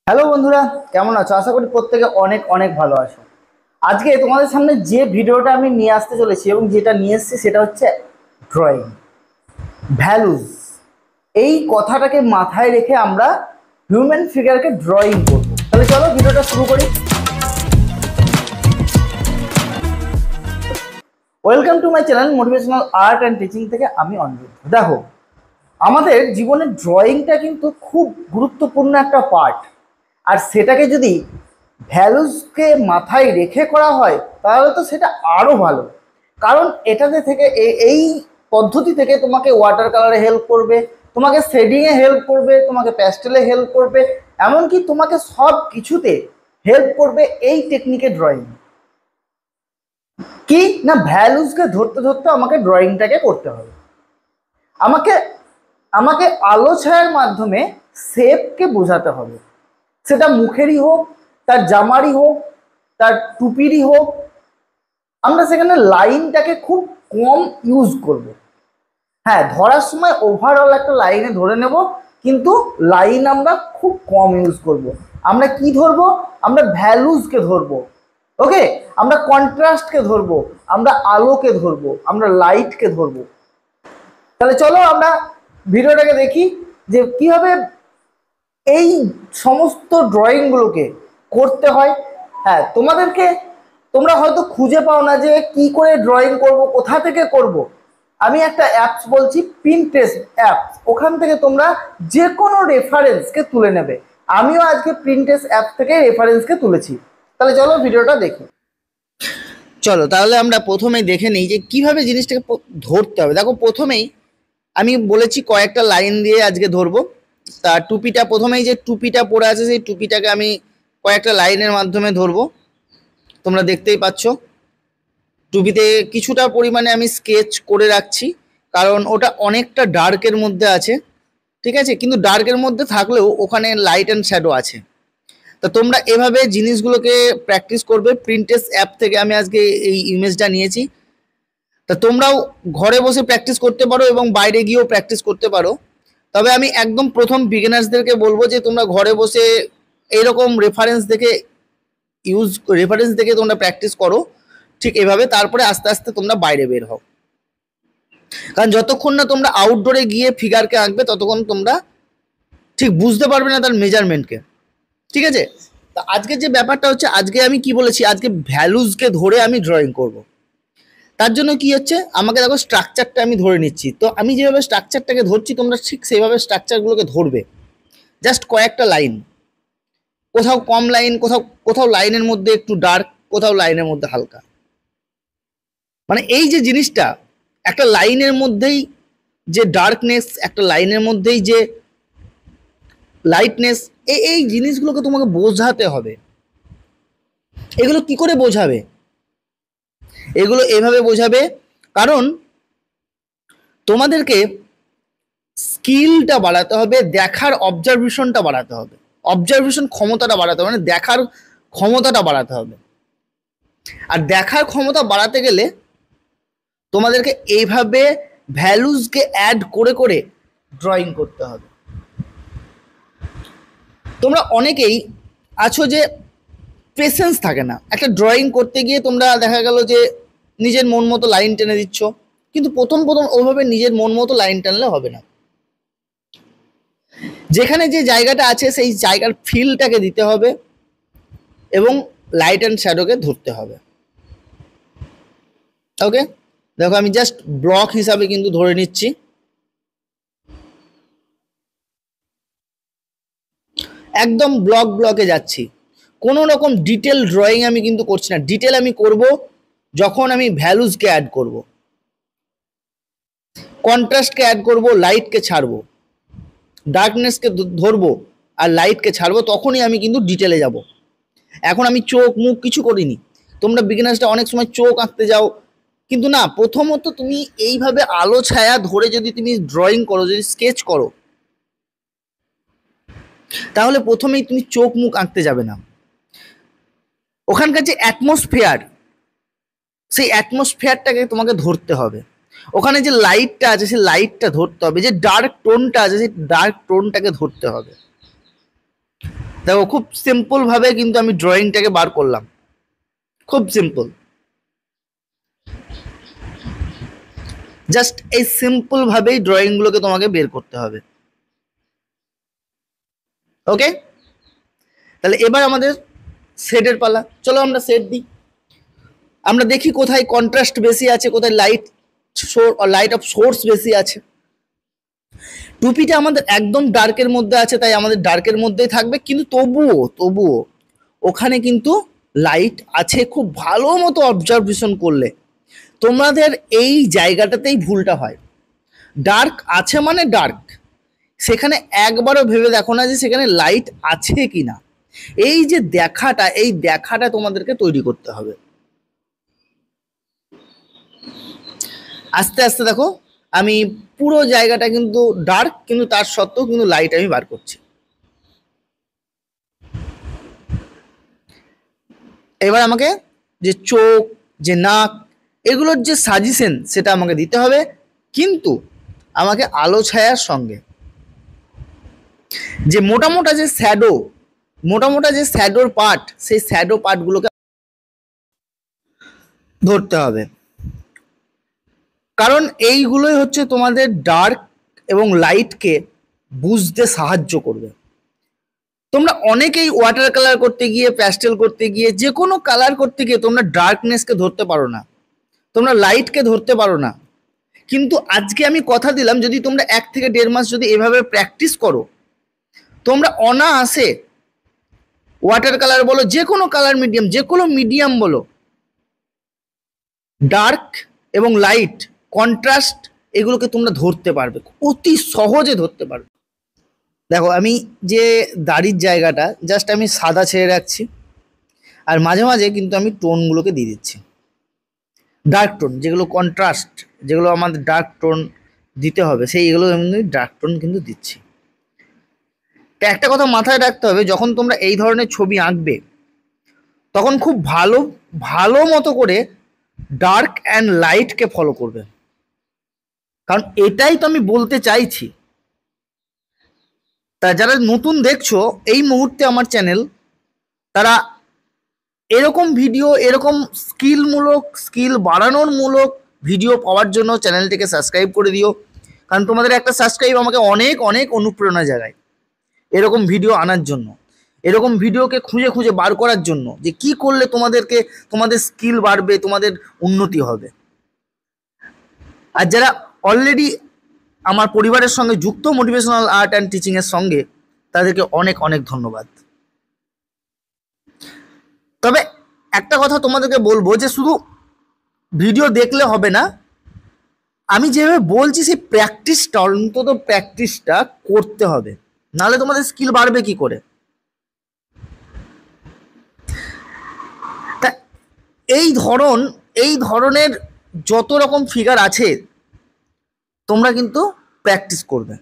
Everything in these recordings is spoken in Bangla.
হ্যালো বন্ধুরা, কেমন আছো? আশা করি প্রত্যেকে অনেক অনেক ভালো আছো। আজকে তোমাদের সামনে যে ভিডিওটা আমি নিয়ে আসতে চলেছি এবং যেটা নিয়ে এসেছি সেটা হচ্ছে ড্রয়িং ভ্যালুজ। এই কথাটাকে মাথায় রেখে আমরা হিউম্যান ফিগারকে ড্রয়িং করব। তাহলে চলো ভিডিওটা শুরু করি। Welcome to my channel motivational art and teaching থেকে আমি অনিরুদ্ধ। দেখো, আমাদের জীবনে ড্রয়িংটা কিন্তু খুব গুরুত্বপূর্ণ একটা পার্ট। আর সেটাকে যদি ভ্যালুসকে মাথায় রেখে করা হয় তাহলে তো সেটা আরও ভালো। কারণ এটাতে থেকে এই পদ্ধতি থেকে তোমাকে ওয়াটার কালারে হেল্প করবে, তোমাকে শেডিংয়ে হেল্প করবে, তোমাকে প্যাস্টেলে হেল্প করবে, এমনকি তোমাকে সব কিছুতে হেল্প করবে এই টেকনিকে ড্রয়িং। কি না, ভ্যালুসকে ধরতে ধরতে আমাকে ড্রয়িংটাকে করতে হবে। আমাকে আমাকে আলো ছায়ার মাধ্যমে শেপকে বোঝাতে হবে। সেটা মুখেরই হোক, তার জামারই হোক, তার টুপিরই হোক। আমরা সেখানে লাইনটাকে খুব কম ইউজ করব। হ্যাঁ, ধরার সময় ওভারঅল একটা লাইনে ধরে নেব, কিন্তু লাইন আমরা খুব কম ইউজ করব। আমরা কি ধরবো? আমরা ভ্যালুজকে ধরবো। ওকে, আমরা কন্ট্রাস্টকে ধরবো, আমরা আলোকে ধরবো, আমরা লাইটকে ধরবো। তাহলে চলো আমরা ভিডিওটাকে দেখি যে কিভাবে এই সমস্ত ড্রয়িংগুলোকে করতে হয়। হ্যাঁ, তোমরা হয়তো খুঁজে পাও না যে কি করে ড্রয়িং করব, কোথা থেকে করব। আমি একটা অ্যাপস বলছি, প্রিন্টেস্ট অ্যাপস। ওখান থেকে তোমরা যে কোনো রেফারেন্সকে তুলে নেবে। আমিও আজকে প্রিন্টেস্ট অ্যাপ থেকে রেফারেন্সকে তুলেছি। তাহলে চলো ভিডিওটা দেখি। চলো তাহলে আমরা প্রথমেই দেখে নিই যে কিভাবে জিনিসটাকে ধরতে হবে। দেখো, প্রথমেই আমি বলেছি কয়েকটা লাইন দিয়ে আজকে ধরবো। তা টুপিটা, প্রথমেই যে টুপিটা পরে আছে সেই টুপিটাকে আমি কয়েকটা লাইনের মাধ্যমে ধরবো। তোমরা দেখতেই পাচ্ছ টুপিতে কিছুটা পরিমাণে আমি স্কেচ করে রাখছি, কারণ ওটা অনেকটা ডার্কের মধ্যে আছে। ঠিক আছে, কিন্তু ডার্কের মধ্যে থাকলেও ওখানে লাইট অ্যান্ড শ্যাডো আছে। তা তোমরা এভাবে জিনিসগুলোকে প্র্যাকটিস করবে। প্রিন্টেস্ট অ্যাপ থেকে আমি আজকে এই ইমেজটা নিয়েছি। তা তোমরাও ঘরে বসে প্র্যাকটিস করতে পারো এবং বাইরে গিয়েও প্র্যাকটিস করতে পারো। তবে আমি একদম প্রথম বিগিনার্সদেরকে বলবো যে তোমরা ঘরে বসে এইরকম রেফারেন্স দেখে তোমরা প্র্যাকটিস করো ঠিক এভাবে। তারপরে আস্তে আস্তে তোমরা বাইরে বের হও, কারণ যতক্ষণ না তোমরা আউটডোরে গিয়ে ফিগারকে আঁকবে ততক্ষণ তোমরা ঠিক বুঝতে পারবে না তার মেজারমেন্টকে। ঠিক আছে, তা আজকে যে ব্যাপারটা হচ্ছে, আজকে আমি কি বলেছি, আজকে ভ্যালুজকে ধরে আমি ড্রয়িং করব। তার জন্য কি হচ্ছে, আমাকে দেখো স্ট্রাকচারটা আমি ধরে নিচ্ছি। তো আমি যেভাবে স্ট্রাকচারটাকে ধরছি তোমরা ঠিক সেইভাবে স্ট্রাকচারগুলোকে ধরবে। জাস্ট কয়েকটা লাইন, কোথাও কম লাইন, কোথাও কোথাও লাইনের মধ্যে একটু ডার্ক, কোথাও লাইনের মধ্যে হালকা। মানে এই যে জিনিসটা, একটা লাইনের মধ্যেই যে ডার্কনেস, একটা লাইনের মধ্যেই যে লাইটনেস, এই জিনিসগুলোকে তোমাকে বোঝাতে হবে। এগুলো কি করে বোঝাবে? এগুলো এভাবে বোঝাবে, কারণ তোমাদেরকে স্কিলটা বাড়াতে হবে, দেখার অবজারভেশনটা বাড়াতে হবে, অবজারভেশন ক্ষমতাটা বাড়াতে হবে, মানে দেখার ক্ষমতাটা বাড়াতে হবে। আর দেখার ক্ষমতা বাড়াতে গেলে তোমাদেরকে এইভাবে ভ্যালুজকে অ্যাড করে করে ড্রয়িং করতে হবে। তোমরা অনেকেই আছো যে পেশেন্স থাকে না, একটা ড্রয়িং করতে গিয়ে তোমরা দেখা গেল যে নিজের মন মতো লাইন টেনে দিচ্ছ, কিন্তু প্রথম প্রথম ওইভাবে নিজের মন মতো লাইন টানলে হবে না। যেখানে যে জায়গাটা আছে সেই জায়গার ফিলটাকে দিতে হবে এবং লাইট অ্যান্ড শ্যাডোকে ধরতে হবে। ওকে, দেখো আমি জাস্ট ব্লক হিসাবে কিন্তু ধরে নিচ্ছি। একদম ব্লকে যাচ্ছি, কোনো রকম ডিটেল ড্রয়িং আমি কিন্তু করছি না। ডিটেল আমি করব যখন আমি ভ্যালুজকে অ্যাড করব, কন্ট্রাস্টকে অ্যাড করব, লাইটকে ছাড়বো, ডার্কনেসকে ধরবো আর লাইটকে ছাড়বো, তখনই আমি কিন্তু ডিটেলে যাব। এখন আমি চোখ মুখ কিছু করিনি। তোমরা বিগিনার্সটা অনেক সময় চোখ আঁকতে যাও, কিন্তু না, প্রথমত তুমি এইভাবে আলো ছায়া ধরে যদি তুমি ড্রয়িং করো, যদি স্কেচ করো, তাহলে প্রথমেই তুমি চোখ মুখ আঁকতে যাবে না। ওখানকার যে অ্যাটমসফিয়ার, সেই অ্যাটমসফিয়ারটাকে তোমাকে ধরতে হবে। ওখানে যে লাইটটা আছে সেই লাইটটা ধরতে হবে, যে ডার্ক টোনটা আছে সেই ডার্ক টোনটাকে ধরতে হবে। দেখো খুব সিম্পল ভাবে কিন্তু আমি ড্রয়িংটাকে বার করলাম, খুব সিম্পল। জাস্ট এই সিম্পল ভাবেই ড্রয়িং গুলোকে তোমাকে বের করতে হবে। ওকে, তাহলে এবার আমাদের শেডের পালা। চলো আমরা শেড দিই। আমরা দেখি কোথায় কন্ট্রাস্ট বেশি আছে, কোথায় লাইট অফ সোর্স বেশি আছে। টুপিটা আমাদের একদম ডার্কের মধ্যে আছে, তাই আমাদের ডার্কের মধ্যেই থাকবে, কিন্তু তবুও ওখানে কিন্তু লাইট আছে। খুব ভালো মতো অবজারভেশন করলে তোমাদের এই জায়গাটাতেই ভুলটা হয়। ডার্ক আছে মানে ডার্ক, সেখানে একবারও ভেবে দেখো না যে সেখানে লাইট আছে কিনা। এই যে দেখাটা, এই দেখাটা তোমাদেরকে তৈরি করতে হবে। আস্তে আস্তে দেখো আমি পুরো জায়গাটা কিন্তু ডার্ক, কিন্তু তার সত্ত্বেও কিন্তু লাইট আমি বার করছি। এবার আমাকে যে চোখ, যে নাক, এগুলোর যে সাজেশন সেটা আমাকে দিতে হবে, কিন্তু আমাকে আলো ছায়ার সঙ্গে যে মোটা যে শ্যাডোর পার্ট, সেই শ্যাডো পার্টগুলোকে ধরতে হবে। কারণ এইগুলোই হচ্ছে তোমাদের ডার্ক এবং লাইটকে বুঝতে সাহায্য করবে। তোমরা অনেকেই ওয়াটার কালার করতে গিয়ে, প্যাস্টেল করতে গিয়ে, যে কোনো কালার করতে গিয়ে তোমরা ডার্কনেসকে ধরতে পারো না, তোমরা লাইটকে ধরতে পারো না। কিন্তু আজকে আমি কথা দিলাম, যদি তোমরা 1 থেকে 1.5 মাস যদি এভাবে প্র্যাকটিস করো, তোমরা অনায়াসে ওয়াটার কালার বলো, যে কোনো কালার মিডিয়াম, যে কোনো মিডিয়াম বলো, ডার্ক এবং লাইট, কন্ট্রাস্ট, এগুলোকে তোমরা ধরতে পারবে, অতি সহজে ধরতে পারবে। দেখো আমি যে দাড়ির জায়গাটা জাস্ট আমি সাদা ছেড়ে রাখছি, আর মাঝে মাঝে কিন্তু আমি টোনগুলোকে দিয়ে দিচ্ছি, ডার্ক টোন, যেগুলো কন্ট্রাস্ট, যেগুলো আমাদের ডার্ক টোন দিতে হবে, সেইগুলো এমনি ডার্ক টোন কিন্তু দিচ্ছি। তা একটা কথা মাথায় রাখতে হবে, যখন তোমরা এই ধরনের ছবি আঁকবে তখন খুব ভালো মতো করে ডার্ক অ্যান্ড লাইটকে ফলো করবে, কারণ এটাই তো আমি বলতে চাইছি। তা যারা নতুন দেখছো এই মুহূর্তে আমার চ্যানেল, তারা এরকম ভিডিও, এরকম স্কিল বাড়ানোর মূলক ভিডিও পাওয়ার জন্য চ্যানেলটিকে সাবস্ক্রাইব করে দিও, কারণ তোমাদের একটা সাবস্ক্রাইব আমাকে অনেক অনেক অনুপ্রেরণা জাগায় এরকম ভিডিও আনার জন্য, এরকম ভিডিওকে খুঁজে খুঁজে বার করার জন্য, যে কি করলে তোমাদের স্কিল বাড়বে, তোমাদের উন্নতি হবে। আর যারা অলরেডি আমার পরিবারের সঙ্গে যুক্ত মোটিভেশনাল আর্ট অ্যান্ড টিচিংয়ের সঙ্গে, তাদেরকে অনেক অনেক ধন্যবাদ। তবে একটা কথা তোমাদেরকে বলবো, যে শুধু ভিডিও দেখলে হবে না, আমি যেভাবে বলছি সেই প্র্যাকটিসটা, অন্তত প্র্যাকটিসটা করতে হবে, নাহলে তোমাদের স্কিল বাড়বে কি করে। তা এই ধরনের যত রকম ফিগার আছে তোমরা কিন্তু প্র্যাকটিস করবে।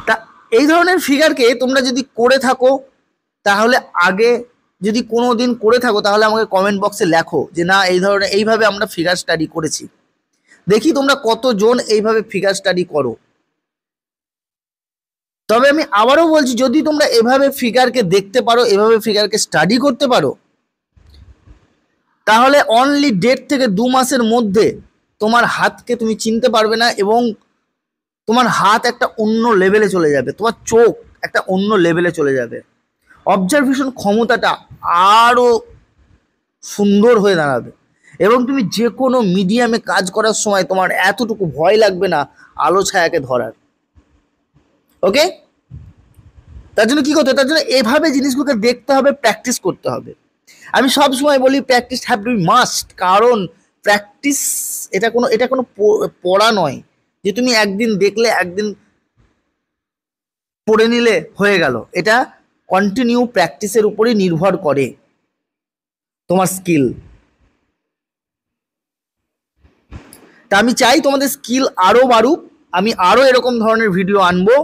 তা এই ধরনের ফিগারকে তোমরা যদি করে থাকো, তাহলে আগে যদি কোনো দিন করে থাকো, তাহলে আমাকে কমেন্ট বক্সে লেখো যে না, এইভাবে আমরা ফিগার স্টাডি করেছি। দেখি তোমরা কতজন এইভাবে ফিগার স্টাডি করো। তবে আমি আবারও বলছি, যদি তোমরা এভাবে ফিগারকে দেখতে পারো, এভাবে ফিগারকে স্টাডি করতে পারো, তাহলে অনলি 1.5 থেকে 2 মাসের মধ্যে তোমার হাতকে তুমি চিনতে পারবে না, এবং তোমার হাত একটা অন্য লেভেলে চলে যাবে, তোমার চোখ একটা অন্য লেভেলে চলে যাবে, অবজারভেশন ক্ষমতাটা আরও সুন্দর হয়ে দাঁড়াবে, এবং তুমি যে কোনো মিডিয়ামে কাজ করার সময় তোমার এতটুকু ভয় লাগবে না আলো ছায়াকে ধরার। ওকে, তার জন্য কি করতে হবে, তার জন্য এভাবে জিনিসগুলোকে দেখতে হবে, প্র্যাকটিস করতে হবে। আমি সব সময় বলি practice have to B must, কারণ প্র্যাকটিস এটা কোনো পড়া নয় যে তুমি একদিন দেখলে, একদিন পড়ে নিলে হয়ে গেল। এটা কন্টিনিউ প্র্যাকটিসের উপরই নির্ভর করে তোমার স্কিল। তা আমি চাই তোমাদের স্কিল আরও বাড়ুক, আমি আরও এরকম ধরনের ভিডিও আনবো।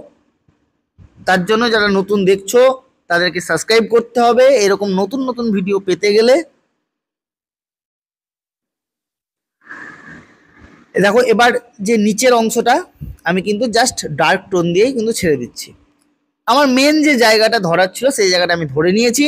তার জন্য যারা নতুন দেখছো তাদেরকে সাবস্ক্রাইব করতে হবে এরকম নতুন নতুন ভিডিও পেতে গেলে। দেখো এবার যে নিচের অংশটা আমি কিন্তু জাস্ট ডার্ক টোন দিয়েই কিন্তু ছেড়ে দিচ্ছি। আমার মেন যে জায়গাটা ধরার ছিল সেই জায়গাটা আমি ধরে নিয়েছি।